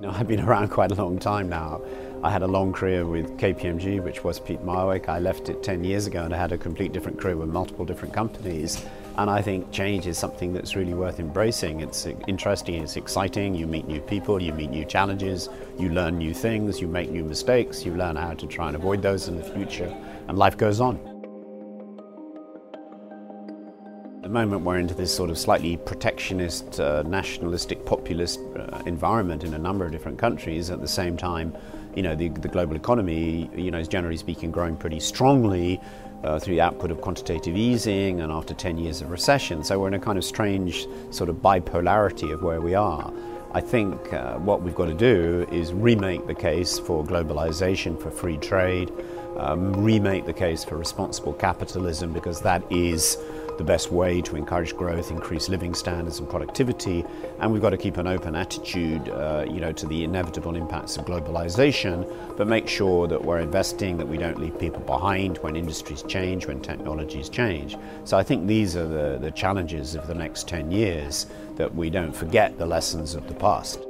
I've been around quite a long time now. I had a long career with KPMG, which was Pete Marwick. I left it 10 years ago and I had a complete different career with multiple different companies. And I think change is something that's really worth embracing. It's interesting, it's exciting, you meet new people, you meet new challenges, you learn new things, you make new mistakes, you learn how to try and avoid those in the future, and life goes on. At the moment we're into this sort of slightly protectionist, nationalistic, populist environment in a number of different countries. At the same time, the global economy, is generally speaking growing pretty strongly through the output of quantitative easing and after 10 years of recession. So we're in a kind of strange sort of bipolarity of where we are. I think what we've got to do is remake the case for globalization, for free trade, remake the case for responsible capitalism, because that is the best way to encourage growth, increase living standards and productivity. And we've got to keep an open attitude, to the inevitable impacts of globalization, but make sure that we're investing, that we don't leave people behind when industries change, when technologies change. So I think these are the challenges of the next 10 years, that we don't forget the lessons of the past.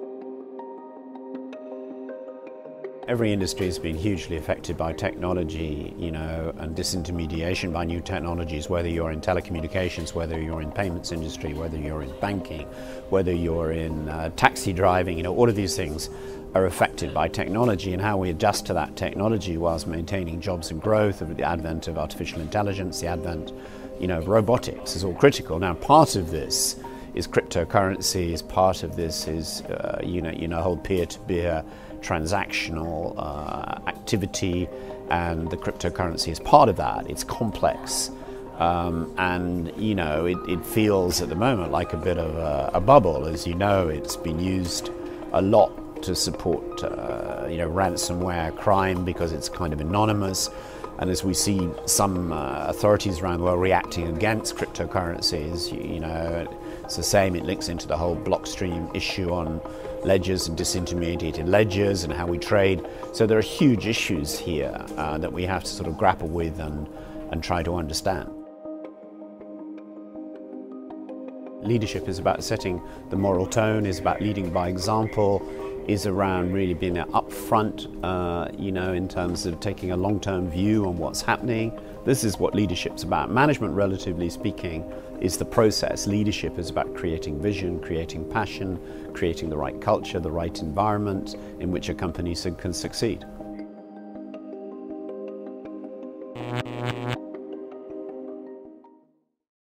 Every industry has been hugely affected by technology, and disintermediation by new technologies, whether you're in telecommunications, whether you're in payments industry, whether you're in banking, whether you're in taxi driving, all of these things are affected by technology, and how we adjust to that technology whilst maintaining jobs and growth, of the advent of artificial intelligence, the advent, of robotics is all critical. Now, part of this is cryptocurrencies, part of this is, whole peer-to-peer transactional activity, and the cryptocurrency is part of that. It's complex, and it feels at the moment like a bit of a bubble. As you know, it's been used a lot to support ransomware crime, because it's kind of anonymous. And as we see some authorities around the world reacting against cryptocurrencies, it's the same. It links into the whole blockstream issue on ledgers and disintermediated ledgers and how we trade. So there are huge issues here that we have to sort of grapple with and try to understand. Leadership is about setting the moral tone, is about leading by example, is around really being upfront, in terms of taking a long-term view on what's happening. This is what leadership's about. Management, relatively speaking, is the process. Leadership is about creating vision, creating passion, creating the right culture, the right environment in which a company can succeed.